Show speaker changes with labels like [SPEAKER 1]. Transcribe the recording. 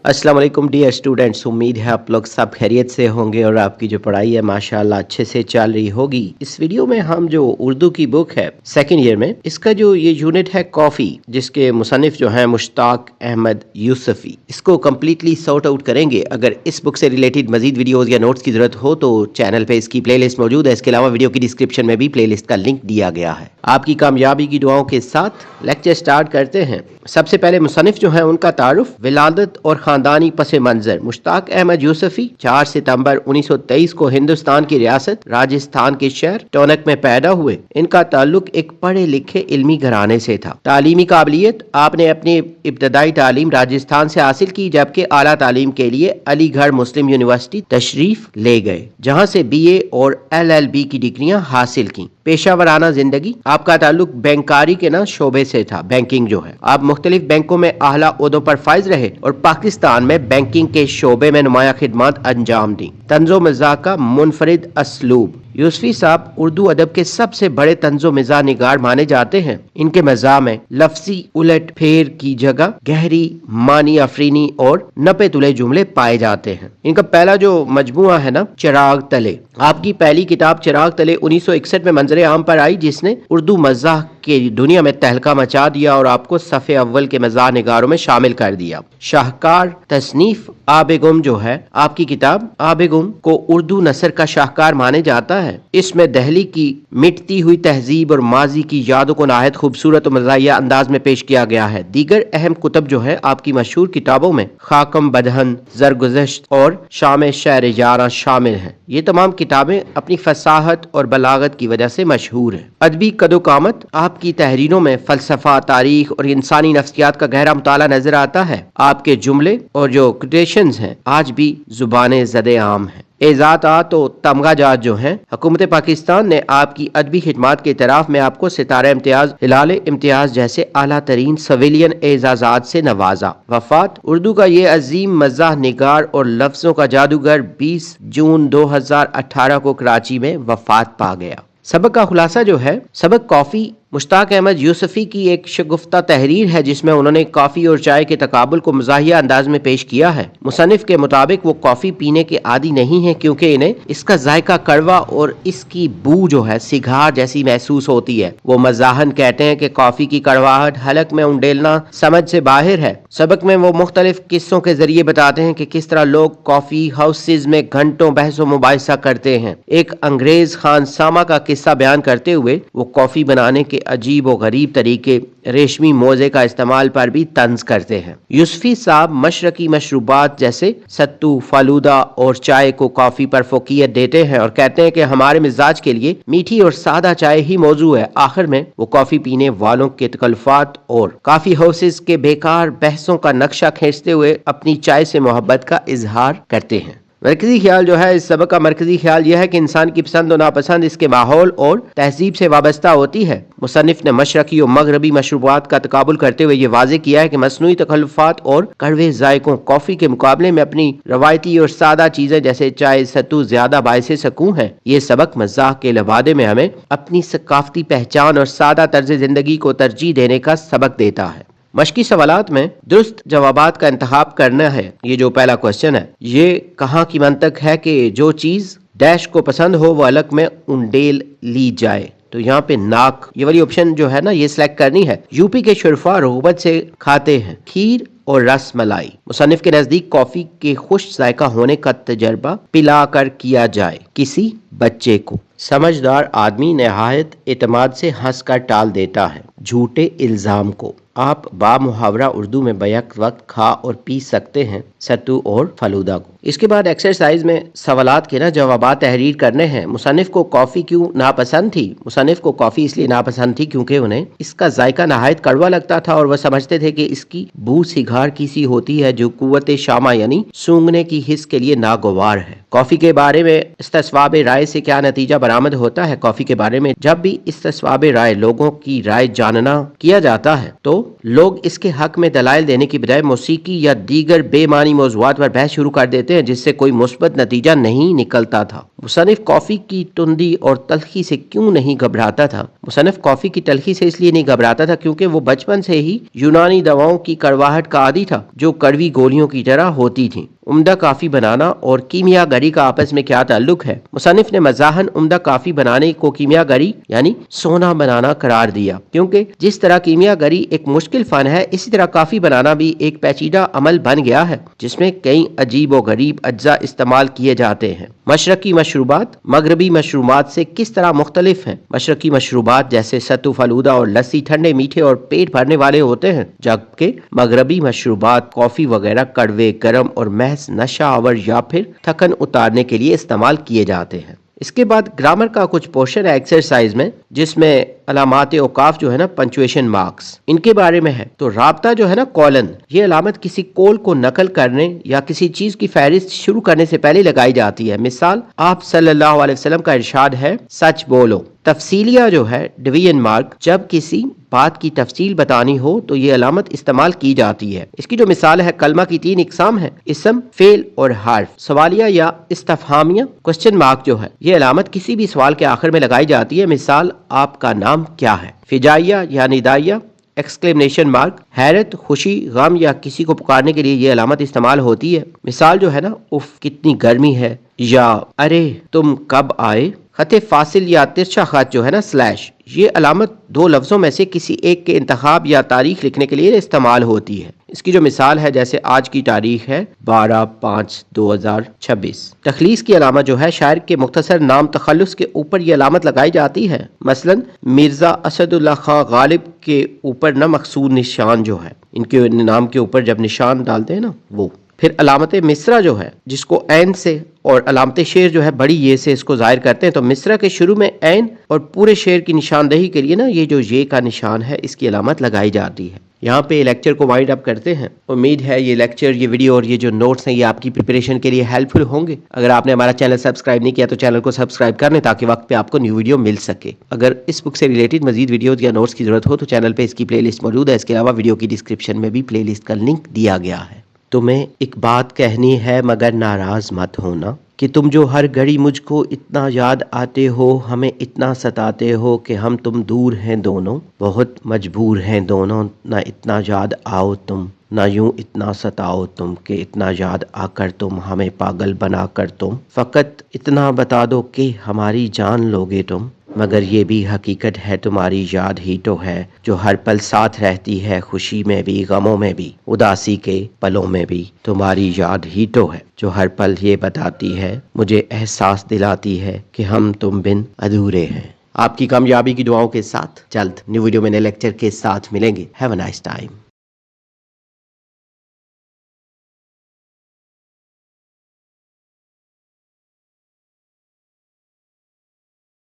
[SPEAKER 1] अस्सलाम वालेकुम dear students, उम्मीद है आप लोग सब खैरियत से होंगे और आपकी जो पढ़ाई है माशाल्लाह अच्छे से चल रही होगी। इस वीडियो में हम जो उर्दू की बुक है सेकंड ईयर में, इसका जो ये यूनिट है कॉफ़ी, जिसके मुसन्निफ जो है मुश्ताक अहमद यूसुफी, इसको कम्प्लीटली सॉर्ट आउट करेंगे। अगर इस बुक से रिलेटेड मजीद वीडियोज़ या नोट्स की ज़रूरत हो तो चैनल पर इसकी प्ले लिस्ट मौजूद है। इसके अलावा वीडियो की डिस्क्रिप्शन में भी प्ले लिस्ट का लिंक दिया गया है। आपकी कामयाबी की दुआओं के साथ लेक्चर स्टार्ट करते हैं। सबसे पहले मुसन्निफ जो है उनका तारुफ, विलादत और खानदानी पस मंजर। मुश्ताक अहमद यूसुफी 4 सितंबर 1923 को हिंदुस्तान की रियासत राजस्थान के शहर टोनक में पैदा हुए। इनका ताल्लुक एक पढ़े लिखे इल्मी घराने से था। तालीमी काबिलियत, आपने अपनी इब्तदाई तालीम राजस्थान से हासिल की, जबकि आला तालीम के लिए अलीगढ़ मुस्लिम यूनिवर्सिटी तशरीफ ले गए, जहाँ से BA और LLB की डिग्रियां हासिल की। पेशा वराना जिंदगी, आपका ताल्लुक बैंकारी के ना शोबे से था। बैंकिंग जो है, आप मुख्तलिफ बैंकों में आला ओहदों पर फाइज रहे और पाकिस्तान में बैंकिंग के शोबे में नुमाया खिदमत अंजाम दी। तंजो मिजाज का मुनफरिद असलूब, यूसुफी साहब उर्दू अदब के सबसे बड़े तंजो मिजाज निगार माने जाते हैं। इनके मज़ाह में लफ्जी उलट फेर की जगह गहरी मानी अफरीनी और नपे तुले जुमले पाए जाते हैं। इनका पहला जो मजमुआ है ना, चिराग तले, आपकी पहली किताब चिराग तले 1961 में मंजरे आम पर आई, जिसने उर्दू मज़ाह के दुनिया में तहलका मचा दिया और आपको सफ़े अव्वल के मज़ाह निगारों में शामिल कर दिया। शाहकार तसनीफ आबेगुम जो है, आपकी किताब आबेगुम को उर्दू नसर का शाहकार माने जाता है। इसमें दहली की मिटती हुई तहजीब और माजी की यादों को नायत खूबसूरत और मज़ाहिया अंदाज में पेश किया गया है। दीगर अहम कुतब जो है आपकी मशहूर किताबों में खाकम बदहन, ज़रगुज़श्त और शाम शहर यारा शामिल हैं। ये तमाम किताबें अपनी फसाहत और बलागत की वजह से मशहूर हैं। अदबी कदो-कामत, आपकी तहरीरों में फ़लसफ़ा, तारीख और इंसानी नफ्सियात का गहरा मुताला नजर आता है। आपके जुमले और जो कोटेशंस हैं आज भी जुबाने ज़दे आम हैं। एजाज़ात और तमगाजात जो हैं, हुकूमत पाकिस्तान ने आपकी अदबी खिदमात के इतराफ़ में आपको सितारा इम्तियाज, हिलाल इम्तियाज जैसे आला तरीन सिविलियन एजाज़ात से नवाजा। वफात, उर्दू का ये अजीम मज़ाह निगार और लफ्ज़ों का जादूगर 20 जून 2018 को कराची में वफात पा गया। सबक का खुलासा जो है, सबक कॉफ़ी मुश्ताक अहमद यूसुफी की एक शगुफ्ता तहरीर है, जिसमें उन्होंने कॉफ़ी और चाय के तकाबुल को मज़ाहिया अंदाज में पेश किया है। मुसन्निफ के मुताबिक वो कॉफ़ी पीने के आदी नहीं है, क्योंकि इन्हें इसका जायका कड़वा और इसकी बू जो है सिगार जैसी महसूस होती है। वो मज़ाहन कहते हैं कि कॉफ़ी की कड़वाहट हलक में उंडेलना समझ से बाहर है। सबक में वो मुख्तलिफ किस्सों के जरिए बताते हैं कि किस तरह लोग कॉफ़ी हाउसेज में घंटों बहस व मुबाहिसा करते हैं। एक अंग्रेज खानसामा का किस्सा बयान करते हुए वो कॉफ़ी बनाने के अजीब और गरीब तरीके, रेशमी मोजे का इस्तेमाल पर भी तंज करते हैं। यूसुफी साहब मशरकी मशरूबात जैसे सत्तू, फालूदा और चाय को कॉफी पर फोकियत देते हैं और कहते हैं कि हमारे मिजाज के लिए मीठी और सादा चाय ही मौजू है। आखिर में वो कॉफी पीने वालों के तकल्लुफात और काफी हाउसेज के बेकार बहसों का नक्शा खींचते हुए अपनी चाय से मोहब्बत का इजहार करते हैं। मरकजी ख्याल जो है, इस सबक का मरकजी ख्याल यह है कि इंसान की पसंद और नापसंद इसके माहौल और तहजीब से वाबस्ता होती है। मुसन्निफ ने मशरकी और मगरबी मशरूबात का तकाबुल करते हुए ये वाज़े किया है कि मसनूई तकल्लुफात और कड़वे जायकों कॉफ़ी के मुकाबले में अपनी रवायती और सादा चीज़ें जैसे चाय, सत्तू ज़्यादा बाइसे सकून है। ये सबक मज़ाक के लबादे में हमें अपनी सकाफती पहचान और सादा तर्ज ज़िंदगी को तरजीह देने का सबक देता है। मशकी सवालात में दुरुस्त जवाबात का इंतखाब करना है। ये जो पहला क्वेश्चन है, ये कहाँ की मंतक है कि जो चीज़ डैश को पसंद हो वो अलग में उंडेल ली जाए। तो यहाँ पे नाक, ये वाली ऑप्शन जो है ना, ये सिलेक्ट करनी है। यूपी के शुरफा रग़बत से खाते हैं खीर और रस मलाई। मुसन्निफ के नजदीक कॉफी के खुश जायका होने का तजर्बा पिला कर किया जाए किसी बच्चे को। समझदार आदमी नहायत एतमाद से हंस कर टाल देता है झूठे इल्जाम को। आप बामुहावरा उर्दू में बैक वक्त खा और पी सकते हैं सत्तू और फलूदा को। इसके बाद एक्सरसाइज में सवालात के ना जवाबात तहरीर करने हैं। मुसन्निफ को कॉफ़ी क्यों नापसंद थी? मुसन्निफ को कॉफ़ी इसलिए नापसंद थी क्योंकि उन्हें इसका जायका नहायत कड़वा लगता था और वह समझते थे कि इसकी बू सिगार की सी होती है जो कुव्वत शामा यानी सूंघने की हिस्स के लिए नागवार है। कॉफ़ी के बारे में इस्तिस्वाब राय से क्या नतीजा बरामद होता है? कॉफ़ी के बारे में जब भी इस्तिस्वाब राय लोगों की राय जानना किया जाता है तो लोग इसके हक में दलाइल देने की बजाय मौसीकी या दीगर बेमानी मौज़ूआत पर बहस शुरू कर देते हैं, जिससे कोई मुस्बत नतीजा नहीं निकलता था। मुसन्निफ कॉफी की तुंदी और तल्खी से क्यों नहीं घबराता था? मुसन्निफ कॉफी की तल्खी से इसलिए नहीं घबराता था क्योंकि वो बचपन से ही यूनानी दवाओं की कड़वाहट का आदी था, जो कड़वी गोलियों की तरह होती थी। उम्दा काफी बनाना और कीमियागरी का आपस में क्या ताल्लुक है? मुसन्निफ ने मज़ाहन उम्दा काफी बनाने को कीमियागरी यानी सोना बनाना करार दिया, क्योंकि जिस तरह कीमियागरी एक मुश्किल फन है, इसी तरह काफी बनाना भी एक पेचीदा अमल बन गया है, जिसमें कई अजीब व गरीब अज्जा इस्तेमाल किए जाते हैं। मशरकी मशरूबात मगरबी मशरूबात से किस तरह मुख्तलिफ हैं? मशरकी मशरूबात जैसे सत्तू फलूदा और लस्सी ठंडे मीठे और पेट भरने वाले होते हैं, जबकि मगरबी मशरूबात कॉफी वगैरह कड़वे, गर्म और महज नशा आवर या फिर थकन उतारने के लिए इस्तेमाल किए जाते हैं। इसके बाद ग्रामर का कुछ पोर्शन है एक्सरसाइज में, जिसमें अलामात औकाफ जो है ना, पंचुएशन मार्क्स, इनके बारे में है। तो राब्ता जो है ना, कॉलन, ये अलामत किसी कॉल को नकल करने या किसी चीज की फहरिस्त शुरू करने से पहले लगाई जाती है। मिसाल, आप सल्लल्लाहु अलैहि वसल्लम का इरशाद है, सच बोलो। तफसीलिया जो है, डिवीजन मार्क, जब किसी बात की तफसील बतानी हो तो ये अलामत इस्तेमाल की जाती है। इसकी जो मिसाल है, कलमा की 3 इकसाम है, इसम, फेल और हर्फ। सवालिया या इस्तफहामिया, क्वेश्चन मार्क जो है, ये अलामत किसी भी सवाल के आखिर में लगाई जाती है। मिसाल, आपका नाम क्या है। फिजाइया या निदाइया, एक्सक्लेमेशन मार्क, हैरत, खुशी, गम या किसी को पुकारने के लिए ये अलामत इस्तेमाल होती है। मिसाल जो है ना, उफ कितनी गर्मी है, या अरे तुम कब आए। खत फासिल या तिरछा खत जो है ना, स्लैश, ये अलामत 2 लफ्जों में से किसी एक के इंतखाब या तारीख लिखने के लिए इस्तेमाल होती है। इसकी जो मिसाल है, जैसे आज की तारीख है 12/5/2026। तखलीस की अलामत जो है, शायर के मुख्तसर नाम तखल्लुस के ऊपर ये अलामत लगाई जाती है। मसलन मिर्जा असदुल्ला खां गालिब के ऊपर न मखसूर निशान जो है, इनके नाम के ऊपर जब निशान डालते हैं ना, वो। फिर अलामत मिसरा जो है, जिसको ऐन से, और अलामत शेर जो है बड़ी ये से इसको जाहिर करते हैं। तो मिसरा के शुरू में ऐन और पूरे शेर की निशानदेही के लिए ना, ये जो ये का निशान है, इसकी अलामत लगाई जाती है। यहाँ पे लेक्चर को वाइंड अप करते हैं। उम्मीद है ये लेक्चर, ये वीडियो और ये जो नोट्स हैं, ये आपकी प्रिपरेशन के लिए हेल्पफुल होंगे। अगर आपने हमारा चैनल सब्सक्राइब नहीं किया तो चैनल को सब्सक्राइब कर लें, ताकि वक्त पे आपको न्यू वीडियो मिल सके। अगर इस बुक से रिलेटेड मजीद वीडियोज या नोट्स की जरूरत हो तो चैनल पे इसकी प्लेलिस्ट मौजूद है। इसके अलावा वीडियो की डिस्क्रिप्शन में भी प्लेलिस्ट का लिंक दिया गया है। तुम्हें एक बात कहनी है मगर नाराज मत होना, कि तुम जो हर घड़ी मुझको इतना याद आते हो, हमें इतना सताते हो कि हम तुम दूर हैं दोनों, बहुत मजबूर हैं दोनों, ना इतना याद आओ तुम, ना यूं इतना सताओ तुम, कि इतना याद आकर तुम हमें पागल बना कर तुम, फकत इतना बता दो कि हमारी जान लोगे तुम, मगर ये भी हकीकत है तुम्हारी याद ही तो है, जो हर पल साथ रहती है, खुशी में भी गमों में भी, उदासी के पलों में भी, तुम्हारी याद ही तो है, जो हर पल ये बताती है, मुझे एहसास दिलाती है कि हम तुम बिन अधूरे हैं। आपकी कामयाबी की दुआओं के साथ जल्द न्यू वीडियो में नए लेक्चर के साथ मिलेंगे। Have a nice time.